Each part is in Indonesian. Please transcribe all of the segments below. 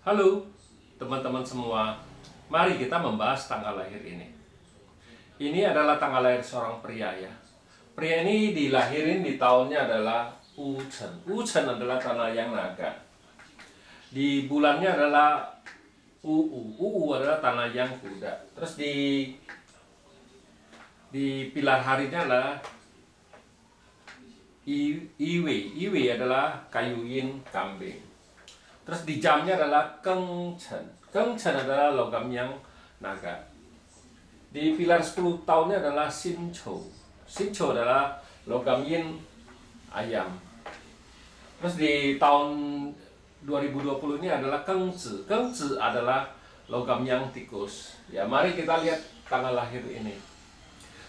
Halo teman-teman semua, mari kita membahas tanggal lahir ini. Ini adalah tanggal lahir seorang pria ya. Pria ini dilahirin di tahunnya adalah Wuchen. Wuchen adalah tanah yang naga. Di bulannya adalah Uu adalah tanah yang kuda. Terus di pilar harinya adalah Iwe adalah kayu yin kambing. Terus di jamnya adalah Kengchen. Kengchen adalah logam yang naga. Di pilar 10 tahunnya adalah Sincho. Sincho adalah logam yin ayam. Terus di tahun 2020 ini adalah Kengzi. Kengzi adalah logam yang tikus. Ya, mari kita lihat tanggal lahir ini.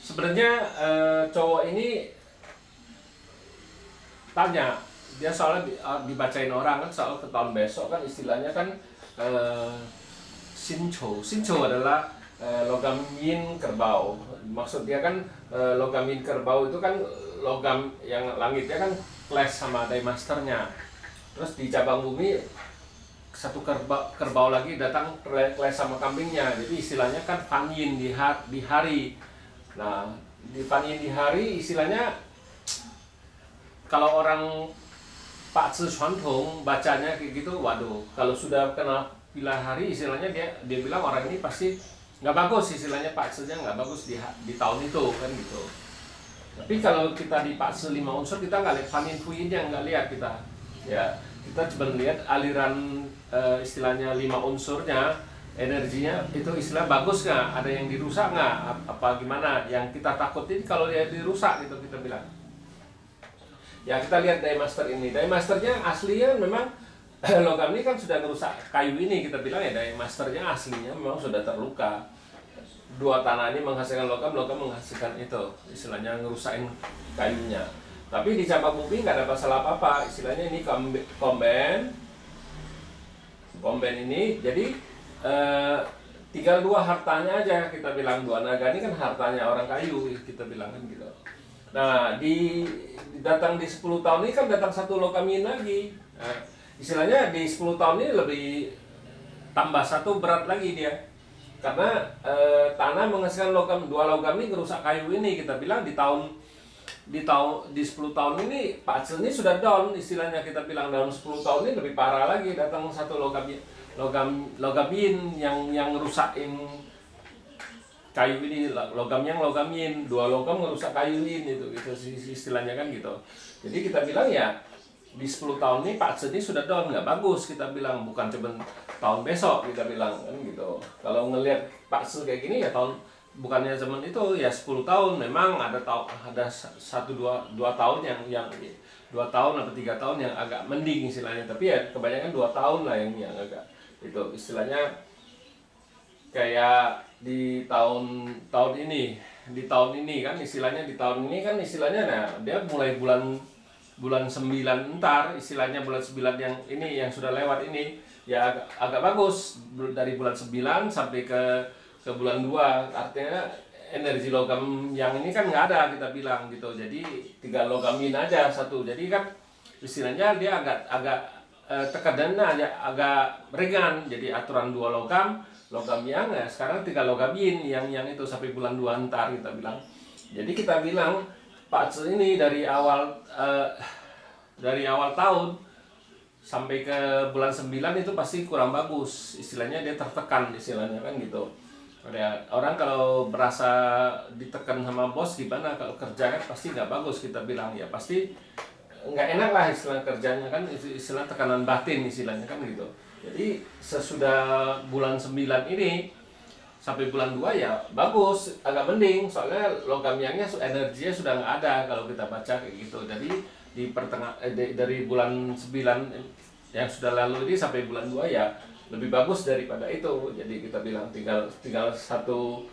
Sebenarnya cowok ini tanya, dia soalnya dibacain orang kan soal ke tahun besok kan istilahnya kan Sincho. Sincho adalah logam yin kerbau. Maksud dia kan logam yin kerbau itu kan logam yang langitnya kan clash sama Daymasternya. Terus di cabang bumi satu kerbau lagi datang clash sama kambingnya. Jadi istilahnya kan Fanyin di hari. Nah, di Fanyin di hari istilahnya kalau orang Pak Zi Xuantong bacanya kayak gitu, waduh, kalau sudah kena pilar hari istilahnya dia bilang orang ini pasti nggak bagus, istilahnya Pak Zi-nya nggak bagus di tahun itu kan gitu. Tapi kalau kita di Pak Zi 5 unsur kita nggak lihat Fanyin Fuyinnya, nggak lihat kita, ya kita cuma lihat aliran istilahnya 5 unsurnya, energinya itu istilah bagus nggak, ada yang dirusak nggak, apa gimana, yang kita takutin kalau dia dirusak gitu kita bilang. Ya kita lihat Daymaster ini. Daymasternya aslinya memang logam ini kan sudah merusak kayu ini, kita bilang ya Daymasternya aslinya memang sudah terluka. Dua tanah ini menghasilkan logam menghasilkan itu, istilahnya ngerusakin kayunya. Tapi di cabang bumi nggak ada masalah apa-apa, istilahnya ini komben ini. Jadi tinggal dua hartanya aja, kita bilang dua naga ini kan hartanya orang kayu, kita bilang kan gitu. Nah, datang di 10 tahun ini kan datang satu logam yin lagi. Nah, istilahnya di 10 tahun ini lebih tambah satu berat lagi dia. Karena tanah menghasilkan dua logam ini ngerusak kayu ini, kita bilang di 10 tahun ini Pak Zi ini sudah down, istilahnya kita bilang dalam 10 tahun ini lebih parah lagi, datang satu logam yin yang ngerusakin kayu ini, logam yin, dua logam ngerusak kayu yin itu istilahnya kan gitu. Jadi kita bilang ya di 10 tahun ini Pak Zi ini sudah down, nggak bagus, kita bilang, bukan cuma tahun besok, kita bilang kan gitu. Kalau ngelihat Pak Zi kayak gini ya bukannya zaman itu ya 10 tahun, memang ada 2 tahun yang 2 tahun atau 3 tahun yang agak mending istilahnya, tapi ya kebanyakan 2 tahun lah yang agak itu istilahnya. Kayak di tahun ini kan istilahnya, nah dia mulai bulan 9 ntar, istilahnya bulan 9 yang ini yang sudah lewat ini ya agak bagus, dari bulan 9 sampai ke bulan 2, artinya energi logam yang ini kan nggak ada, kita bilang gitu. Jadi 3 logam yin aja satu, jadi kan istilahnya dia agak tekanan aja, agak ringan. Jadi aturan 2 logam yang ya sekarang 3 logam yin yang itu sampai bulan 2 ntar, kita bilang. Jadi kita bilang Pak Zi ini dari awal tahun sampai ke bulan 9 itu pasti kurang bagus, istilahnya dia tertekan, istilahnya kan gitu. Ada orang kalau berasa ditekan sama bos gimana, kalau kerja kan pasti nggak bagus, kita bilang ya pasti nggak enak lah istilah kerjanya kan, istilah tekanan batin istilahnya kan gitu. Jadi sesudah bulan 9 ini sampai bulan 2 ya bagus, agak mending, soalnya logam yangnya energinya sudah nggak ada kalau kita baca kayak gitu. Jadi di dari bulan 9 yang sudah lalu ini sampai bulan 2 ya lebih bagus daripada itu. Jadi kita bilang tinggal satu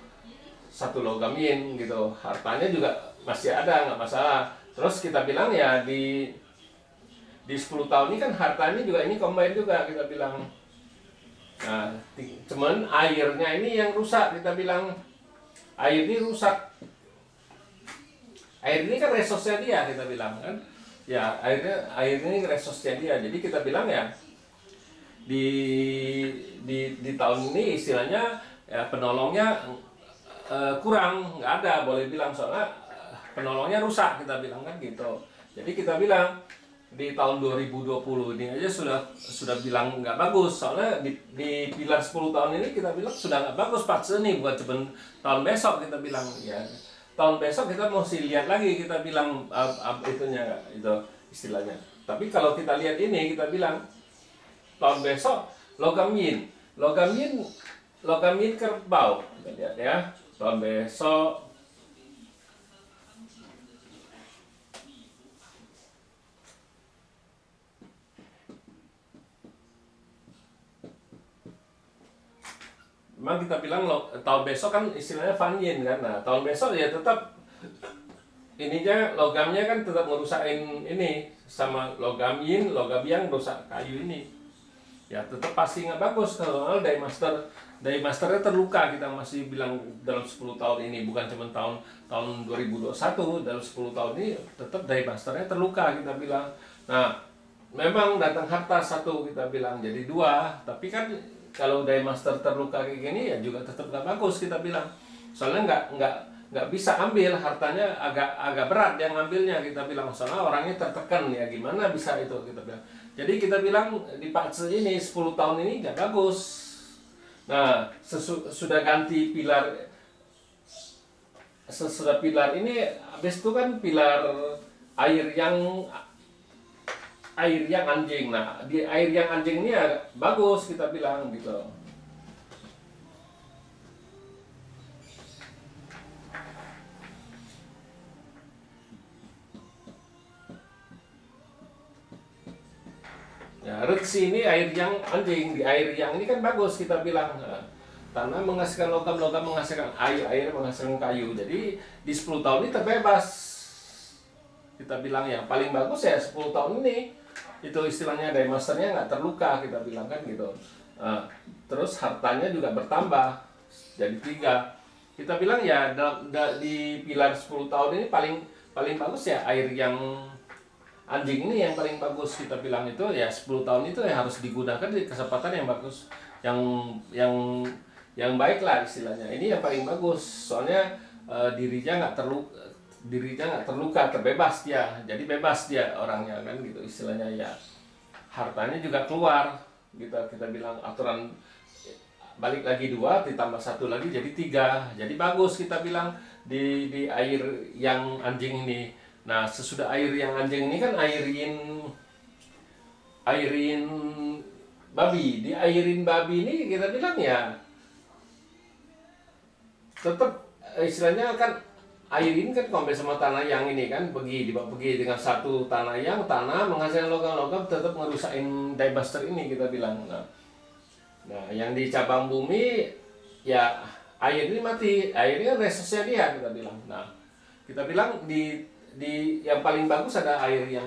logam yin gitu, hartanya juga masih ada, nggak masalah. Terus kita bilang ya di 10 tahun ini kan hartanya juga ini combine juga, kita bilang. Nah, cuman airnya ini yang rusak, kita bilang. Air ini rusak. Air ini kan resosnya dia, kita bilang kan. Ya, air ini resosnya dia. Jadi kita bilang ya di di tahun ini istilahnya ya penolongnya kurang, nggak ada boleh bilang, soalnya penolongnya rusak kita bilang kan gitu. Jadi kita bilang di tahun 2020 ini aja sudah bilang nggak bagus, soalnya di pilar 10 tahun ini kita bilang sudah nggak bagus patch ini, bukan cuma tahun besok kita bilang ya. Tahun besok kita mesti lihat lagi, kita bilang itunya itu istilahnya. Tapi kalau kita lihat ini kita bilang tahun besok logam yin kerbau, kita lihat ya tahun besok. Memang kita bilang tahun besok kan istilahnya Fan Yin kan. Nah, tahun besok ya tetap ininya logamnya kan tetap ngerusakin ini, sama logam Yin, logam Yang rusak kayu ini. Ya tetap pasti nggak bagus kalau Daymasternya terluka, kita masih bilang dalam 10 tahun ini, bukan cuma tahun 2021, dalam 10 tahun ini tetap Daymasternya terluka kita bilang. Nah, memang datang harta satu kita bilang jadi dua, tapi kan kalau Daymaster terluka kayak gini ya juga tetap nggak bagus kita bilang, soalnya nggak bisa ambil hartanya, agak berat yang ngambilnya kita bilang, soalnya orangnya tertekan ya, gimana bisa itu kita bilang. Jadi kita bilang di patch ini 10 tahun ini nggak bagus. Nah sudah ganti pilar, sesudah pilar ini habis itu kan pilar air yang anjing. Nah, di air yang anjing ini ya bagus kita bilang gitu. Ya, Retsi ini air yang anjing, di air yang ini kan bagus kita bilang. Nah, tanah menghasilkan logam menghasilkan air menghasilkan kayu. Jadi di 10 tahun ini terbebas. Kita bilang yang paling bagus ya 10 tahun ini. Itu istilahnya Daymasternya nggak terluka kita bilang kan gitu. Nah, terus hartanya juga bertambah jadi 3. Kita bilang ya di pilar 10 tahun ini paling bagus ya air yang anjing ini yang paling bagus kita bilang, itu ya 10 tahun itu ya harus digunakan di kesempatan yang bagus, yang baik lah istilahnya. Ini yang paling bagus, soalnya dirinya nggak terluka, terbebas dia, jadi bebas dia orangnya kan gitu istilahnya ya. Hartanya juga keluar gitu, kita bilang aturan balik lagi 2 ditambah 1 lagi jadi 3, jadi bagus kita bilang di air yang anjing ini. Nah sesudah air yang anjing ini kan airin babi, di airin babi ini kita bilang ya tetap istilahnya kan air ini kan kompet sama tanah yang ini kan pergi dengan satu tanah menghasilkan logam tetap ngerusakin Daymaster ini kita bilang. Nah yang di cabang bumi ya air ini mati, air ini kan resource-nya dia kita bilang. Nah kita bilang di yang paling bagus ada air yang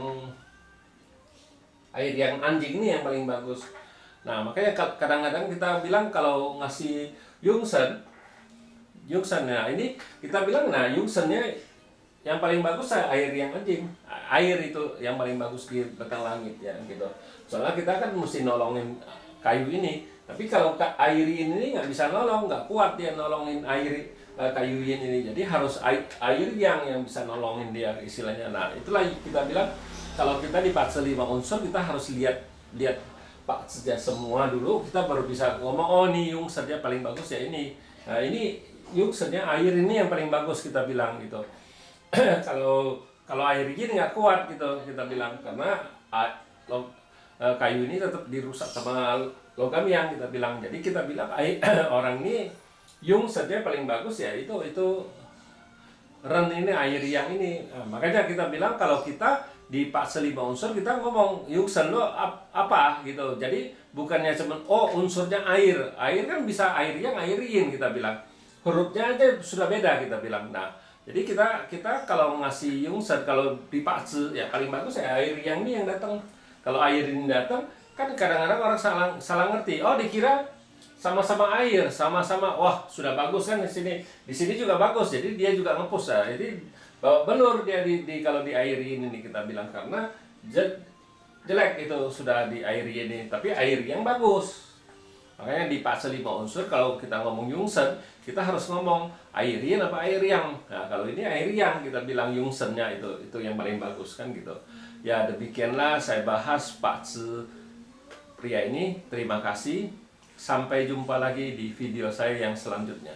anjing ini yang paling bagus. Nah makanya kadang-kadang kita bilang kalau ngasih Yungsen, nah ini kita bilang nah Yungsennya yang paling bagus air yang anjing, air itu yang paling bagus di batang langit ya gitu. Soalnya kita kan mesti nolongin kayu ini, tapi kalau air ini nggak bisa nolong, nggak kuat dia nolongin air kayu ini, jadi harus air yang bisa nolongin dia istilahnya. Nah itulah kita bilang kalau kita di patch 5 unsur kita harus lihat patch semua dulu, kita baru bisa ngomong oh nih Yungsennya paling bagus ya ini. Nah ini Yungsennya air ini yang paling bagus kita bilang gitu. kalau air ini nggak kuat gitu kita bilang, karena kayu ini tetap dirusak sama logam yang kita bilang. Jadi kita bilang orang ini Yungsennya paling bagus ya itu Ren ini air yang ini. Nah, makanya kita bilang kalau kita di patch 5 unsur kita ngomong Yungsen lo apa gitu. Jadi bukannya cuma oh unsurnya air kan bisa air yang airin kita bilang. Hurufnya aja sudah beda kita bilang. Nah, jadi kita kalau ngasih Yungsen kalau di patch ya paling bagus ya air yang ini yang datang. Kalau air ini datang kan kadang-kadang orang salah ngerti. Oh dikira sama-sama air, sama-sama wah sudah bagus kan di sini juga bagus. Jadi dia juga ngepush ya. Jadi bawa belur dia kalau di air ini nih kita bilang, karena jelek itu sudah di air ini, tapi air yang bagus. Makanya di fase 5 unsur kalau kita ngomong Yungsen, kita harus ngomong air yin apa air yang. Nah, kalau ini air yang kita bilang Yungsennya itu yang paling bagus kan gitu. Ya demikianlah saya bahas fase pria ini. Terima kasih. Sampai jumpa lagi di video saya yang selanjutnya.